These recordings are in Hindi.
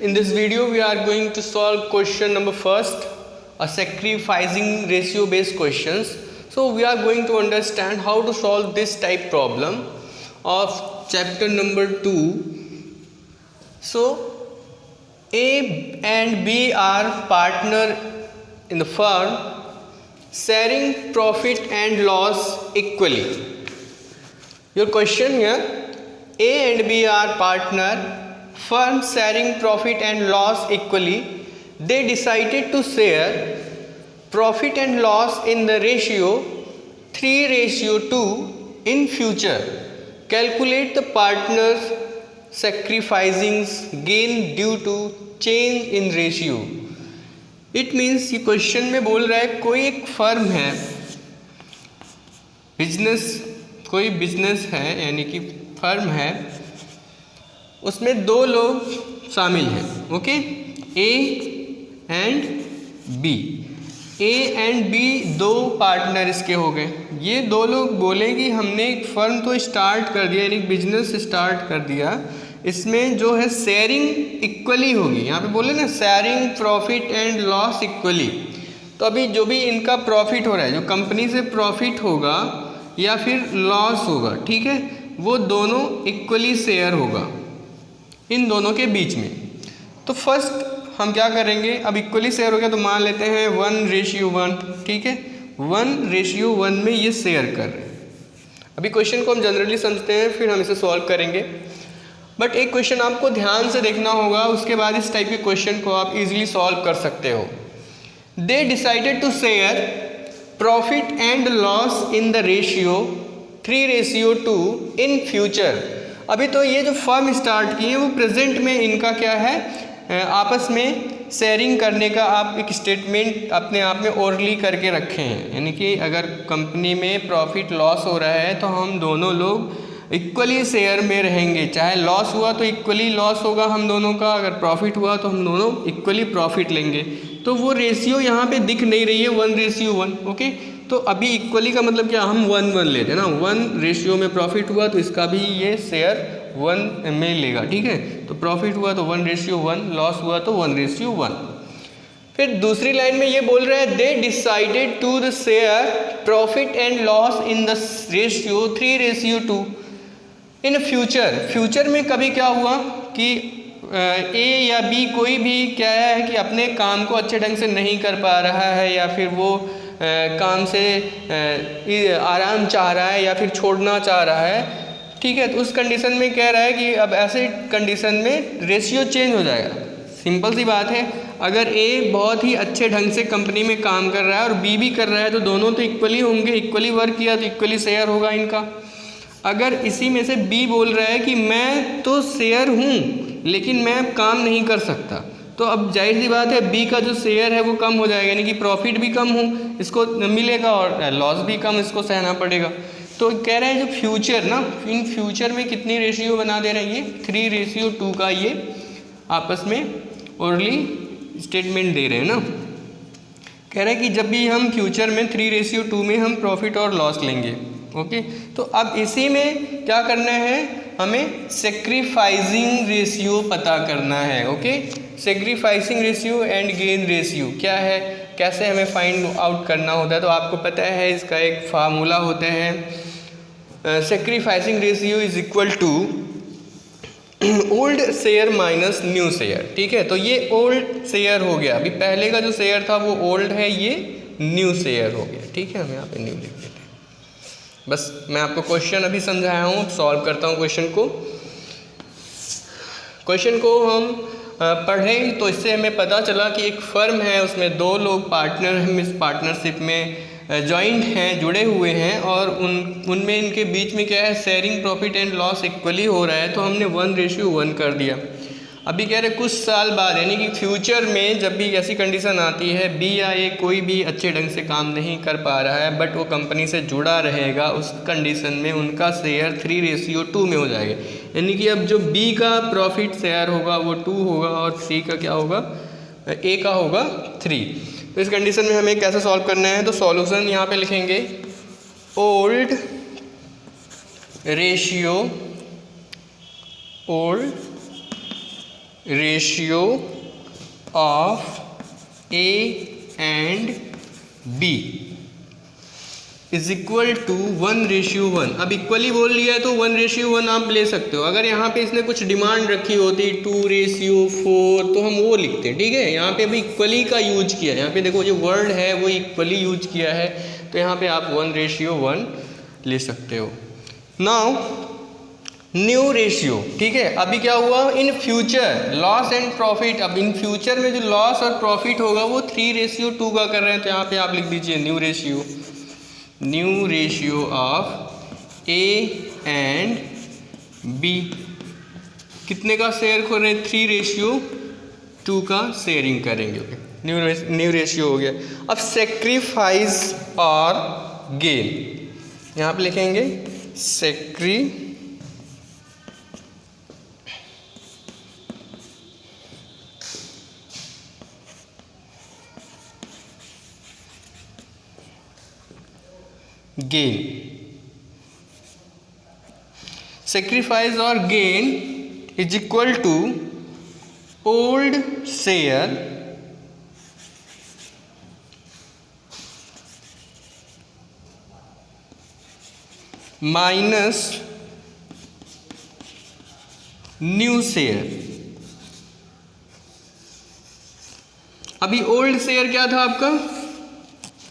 In this video we are going to solve question number first, a sacrificing ratio based questions. So we are going to understand how to solve this type problem of chapter number 2. So A and B are partner in the firm, sharing profit and loss equally. Your question here, A and B are partner, firm sharing profit and loss equally. They decided to share profit and loss in the ratio 3:2 in future. Calculate the partners sacrificing gain due to change in ratio. It means ये क्वेश्चन में बोल रहा है कोई एक फर्म है, कोई बिजनेस है यानी कि फर्म है, उसमें दो लोग शामिल हैं. Okay, A and B. A and B दो पार्टनर इसके हो गए. ये दो लोग बोले कि हमने एक फर्म तो स्टार्ट कर दिया, यानी बिजनेस स्टार्ट कर दिया, इसमें जो है शेयरिंग इक्वली होगी. यहाँ पे बोले ना sharing profit and loss equally. तो अभी जो भी इनका प्रॉफिट हो रहा है, जो कंपनी से प्रॉफिट होगा या फिर लॉस होगा, ठीक है, वो दोनों इक्वली शेयर होगा इन दोनों के बीच में. तो फर्स्ट हम क्या करेंगे, अब इक्वली शेयर हो गया तो मान लेते हैं 1:1. ठीक है, 1:1 में ये शेयर कर रहे हैं. अभी क्वेश्चन को हम जनरली समझते हैं, फिर हम इसे सॉल्व करेंगे. बट एक क्वेश्चन आपको ध्यान से देखना होगा, उसके बाद इस टाइप के क्वेश्चन को आप इजीली सॉल्व कर सकते हो. They decided to share profit and loss in the ratio 3:2 in future. अभी तो ये जो फर्म स्टार्ट की है वो प्रेजेंट में इनका क्या है, आपस में शेयरिंग करने का आप एक स्टेटमेंट अपने आप में ओरली करके रखे हैं. यानी कि अगर कंपनी में प्रॉफिट लॉस हो रहा है तो हम दोनों लोग इक्वली शेयर में रहेंगे. चाहे लॉस हुआ तो इक्वली लॉस होगा हम दोनों का, अगर प्रॉफिट हुआ तो हम दोनों इक्वली प्रॉफिट लेंगे. तो वो रेशियो यहाँ पे दिख नहीं रही है 1:1. ओके, तो अभी इक्वली का मतलब क्या, हम 1:1 लेते हैं ना. 1 रेशियो में प्रॉफिट हुआ तो इसका भी ये शेयर 1 में लेगा. ठीक है, तो प्रॉफिट हुआ तो 1:1, लॉस हुआ तो 1:1. फिर दूसरी लाइन में ये बोल रहे हैं they decided to the share profit and loss in the ratio 3:2 in future. Future में कभी क्या हुआ कि ए या बी कोई भी क्या है कि अपने काम को अच्छे ढंग से नहीं कर पा रहा है, या फिर वो काम से आराम चाह रहा है या फिर छोड़ना चाह रहा है. ठीक है, तो उस कंडीशन में कह रहा है कि अब ऐसे कंडीशन में रेशियो चेंज हो जाएगा. सिंपल सी बात है, अगर ए बहुत ही अच्छे ढंग से कंपनी में काम कर रहा है और बी भी कर रहा है तो दोनों तो इक्वली होंगे. इक्वली वर्क किया तो इक्वली शेयर होगा इनका. अगर इसी में से बी बोल रहा है कि मैं तो शेयर हूँ लेकिन मैं काम नहीं कर सकता, तो अब जाहिर सी बात है बी का जो शेयर है वो कम हो जाएगा, यानी कि प्रॉफिट भी कम इसको मिलेगा और लॉस भी कम इसको सहना पड़ेगा. तो कह रहे हैं जो फ्यूचर ना, इन फ्यूचर में कितनी रेशियो बना दे रहे हैं, ये 3:2 का ये आपस में ओरली स्टेटमेंट दे रहे हैं ना. कह रहे हैं कि जब भी हम फ्यूचर में 3:2 में हम प्रॉफिट और लॉस लेंगे. ओके, तो अब इसी में क्या करना है, हमें सेक्रीफाइसिंग रेशियो पता करना है. Okay, sacrificing ratio and gain ratio क्या है, कैसे हमें फाइंड आउट करना होता है. तो आपको पता है इसका एक फार्मूला होता है, sacrificing ratio is equal to old share minus new share. ठीक है, तो ये ओल्ड शेयर हो गया, अभी पहले का जो शेयर था वो ओल्ड है, ये न्यू शेयर हो गया. ठीक है, हम यहाँ पे न्यू लिख देते हैं. बस मैं आपको क्वेश्चन अभी समझाया हूँ, सॉल्व करता हूँ क्वेश्चन को. क्वेश्चन को हम पढ़ें तो इससे हमें पता चला कि एक फर्म है, उसमें दो लोग पार्टनर हैं, इस पार्टनरशिप में जॉइंट हैं, जुड़े हुए हैं, और उनमें इनके बीच में क्या है, sharing profit and loss equally हो रहा है. तो हमने 1:1 कर दिया. अभी कह रहे कुछ साल बाद यानी कि फ्यूचर में जब भी ऐसी कंडीशन आती है, बी या ए कोई भी अच्छे ढंग से काम नहीं कर पा रहा है बट वो कंपनी से जुड़ा रहेगा, उस कंडीशन में उनका शेयर 3:2 में हो जाएगा. यानी कि अब जो बी का प्रॉफिट शेयर होगा वो 2 होगा और सी का क्या होगा, ए का होगा 3. तो इस कंडीशन में हमें कैसे सॉल्व करना है, तो सॉल्यूशन यहाँ पे लिखेंगे old ratio ratio of A and B is equal to 1:1। अब इक्वली बोल लिया है तो 1:1 आप ले सकते हो। अगर यहाँ पे इसने कुछ डिमांड रखी होती 2:4 तो हम वो लिखते, ठीक है। यहाँ पे अभी इक्वली का यूज किया है, यहाँ पे देखो जो वर्ड है वो इक्वली यूज किया है, तो यहाँ पे आप 1:1 ले सकते हो। नाउ न्यू रेशियो, ठीक है। अभी क्या हुआ, in future loss and profit. अब इन फ्यूचर में जो लॉस और प्रॉफिट होगा वो 3:2 का कर रहे हैं, तो यहाँ पे आप लिख दीजिए new ratio of A and B. कितने का शेयर कर रहे हैं, 3:2 का शेयरिंग करेंगे। ओके, न्यू रेशियो हो गया। अब सेक्रीफाइस और गेन, यहाँ पे लिखेंगे गेन। सेक्रीफाइस और gain is equal to old share minus new share. अभी ओल्ड शेयर क्या था आपका,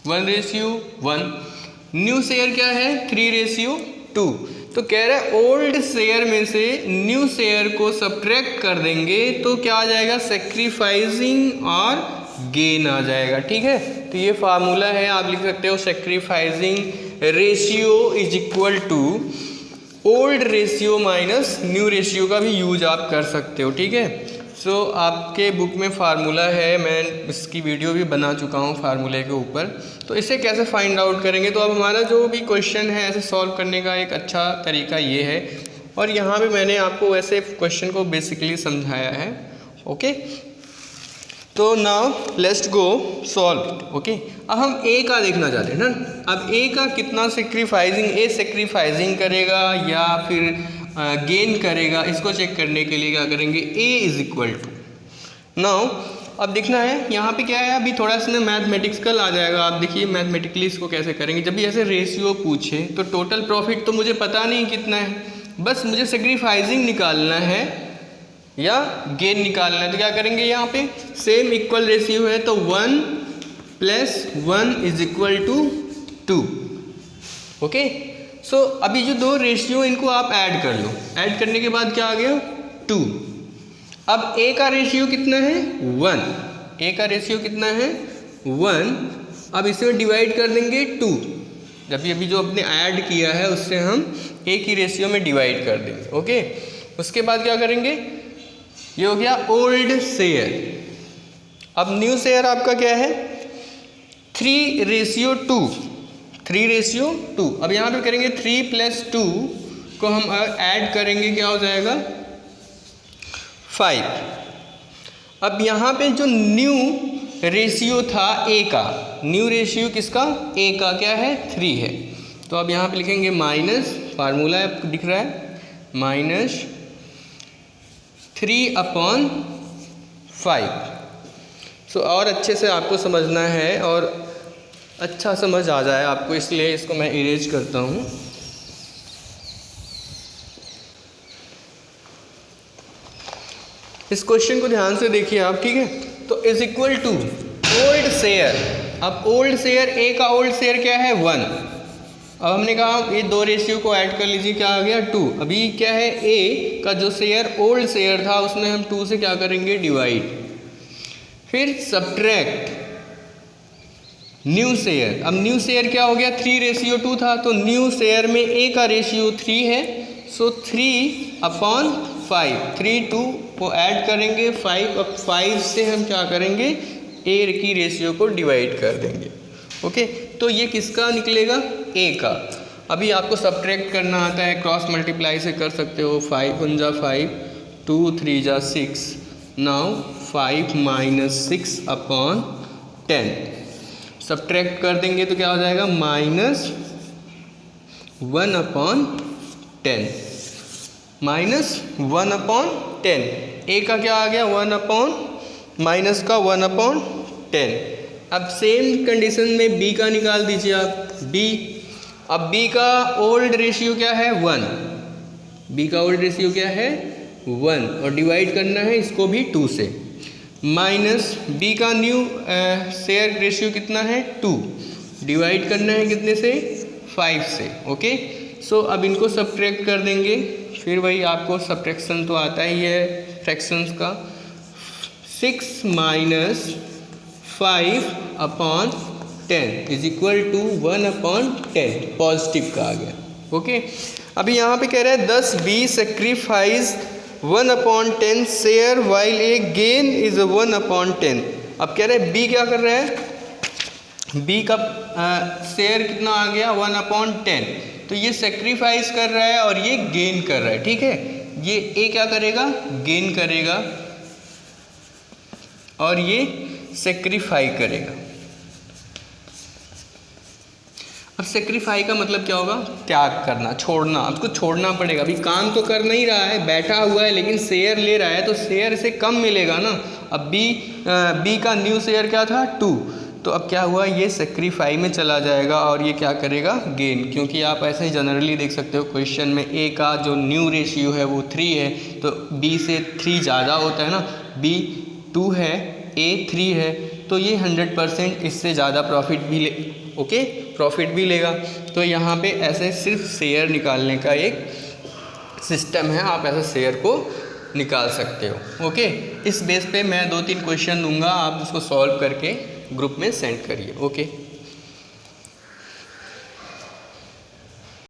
1:1। न्यू शेयर क्या है, 3:2। तो कह रहा है ओल्ड शेयर में से न्यू शेयर को सब्ट्रैक्ट कर देंगे तो क्या आ जाएगा, सेक्रीफाइसिंग और गेन आ जाएगा, ठीक है। तो ये फार्मूला है, आप लिख सकते हो sacrificing ratio is equal to old ratio minus new ratio का भी यूज आप कर सकते हो, ठीक है। सो आपके बुक में फार्मूला है, मैं इसकी वीडियो भी बना चुका हूँ फार्मूले के ऊपर। तो इसे कैसे फाइंड आउट करेंगे, तो अब हमारा जो भी क्वेश्चन है ऐसे सॉल्व करने का एक अच्छा तरीका ये है, और यहाँ पे मैंने आपको ऐसे क्वेश्चन को बेसिकली समझाया है। ओके, तो now let's go solve. Okay, अब हम ए का देखना चाहते हैं ना। अब ए का कितना सेक्रीफाइसिंग, ए सेक्रीफाइसिंग करेगा या फिर गेन करेगा, इसको चेक करने के लिए क्या करेंगे, ए इज इक्वल टू। नाउ अब देखना है यहाँ पे क्या है, अभी थोड़ा सा मैथमेटिक्सकल आ जाएगा। आप देखिए मैथमेटिकली इसको कैसे करेंगे। जब भी ऐसे रेशियो पूछे तो टोटल प्रॉफिट तो मुझे पता नहीं कितना है, बस मुझे सेक्रीफाइसिंग निकालना है या गेन निकालना है। तो क्या करेंगे, यहाँ पे सेम इक्वल रेशियो है तो 1 + 1 इज इक्वल टू 2। ओके, सो अभी जो दो रेशियो इनको आप ऐड कर लो, ऐड करने के बाद क्या आ गया, 2। अब ए का रेशियो कितना है, 1। ए का रेशियो कितना है, 1। अब इसमें डिवाइड कर देंगे 2। जब भी अभी जो अपने ऐड किया है उससे हम ए की रेशियो में डिवाइड कर देंगे। ओके, उसके बाद क्या करेंगे, ये हो गया ओल्ड शेयर। अब न्यू शेयर आपका क्या है, 3:2। 3:2। अब यहाँ पे करेंगे 3 + 2 को हम ऐड करेंगे, क्या हो जाएगा, 5। अब यहाँ पे जो न्यू रेशियो था ए का, न्यू रेशियो किसका, ए का क्या है, 3 है। तो अब यहाँ पे लिखेंगे माइनस, फार्मूला आपको दिख रहा है, -3/5। सो और अच्छे से आपको समझना है और अच्छा समझ आ जाए आपको, इसलिए इसको मैं इरेज करता हूँ। इस क्वेश्चन को ध्यान से देखिए आप, ठीक है। तो is equal to old share. अब ओल्ड शेयर, ए का ओल्ड शेयर क्या है, 1। अब हमने कहा ये दो रेशियो को ऐड कर लीजिए, क्या आ गया, 2। अभी क्या है, ए का जो शेयर ओल्ड शेयर था उसमें हम 2 से क्या करेंगे, डिवाइड, फिर सब्ट्रैक्ट न्यू शेयर। अब न्यू शेयर क्या हो गया, 3:2 था, तो न्यू शेयर में ए का रेशियो 3 है, सो 3/5। 3 2 को ऐड करेंगे 5। अब 5 से हम क्या करेंगे, ए की रेशियो को डिवाइड कर देंगे। ओके, तो ये किसका निकलेगा, ए का। अभी आपको सब्ट्रैक्ट करना आता है, क्रॉस मल्टीप्लाई से कर सकते हो। 5 × 5, 2 3 × 6। नाउ 5 - 6/10 सब्ट्रैक्ट कर देंगे तो क्या हो जाएगा, -1/10। -1/10 ए का क्या आ गया 1/, माइनस का 1/10। अब सेम कंडीशन में बी का निकाल दीजिए आप, बी। अब बी का ओल्ड रेशियो क्या है 1, बी का ओल्ड रेशियो क्या है 1, और डिवाइड करना है इसको भी 2 से, माइनस बी का न्यू शेयर रेशियो कितना है 2, डिवाइड करना है कितने से 5 से। ओके, सो अब इनको सब्ट्रैक्ट कर देंगे, फिर वही आपको सब्ट्रैक्शन तो आता ही है फ्रैक्शंस का। 6 minus 5/10 is equal to 1/10, positive का आ गया। ओके, अभी यहाँ पे कह रहा है 10 B sacrifice 1/10 share while A gain is 1/10। अब कह रहे हैं बी क्या कर रहा है, बी का शेयर कितना आ गया 1/10, तो ये सेक्रीफाइस कर रहा है और ये गेन कर रहा है। ठीक है, ये ए क्या करेगा गेन करेगा और ये सेक्रीफाई करेगा। अब सेक्रीफाई का मतलब क्या होगा, त्याग करना, छोड़ना। आपको छोड़ना पड़ेगा, अभी काम तो कर नहीं रहा है, बैठा हुआ है, लेकिन शेयर ले रहा है तो शेयर से कम मिलेगा ना। अब बी का न्यू शेयर क्या था 2, तो अब क्या हुआ ये सेक्रीफाई में चला जाएगा और ये क्या करेगा गेन, क्योंकि आप ऐसे ही जनरली देख सकते हो क्वेश्चन में ए का जो न्यू रेशियो है वो 3 है, तो बी से 3 ज़्यादा होता है ना, बी 2 है ए 3 है, तो ये 100% इससे ज़्यादा प्रॉफिट भी प्रॉफिट भी लेगा। तो यहाँ पे ऐसे सिर्फ शेयर निकालने का एक सिस्टम है, आप ऐसे शेयर को निकाल सकते हो। ओके, इस बेस पे मैं 2-3 क्वेश्चन दूंगा, आप उसको सॉल्व करके ग्रुप में सेंड करिए। ओके।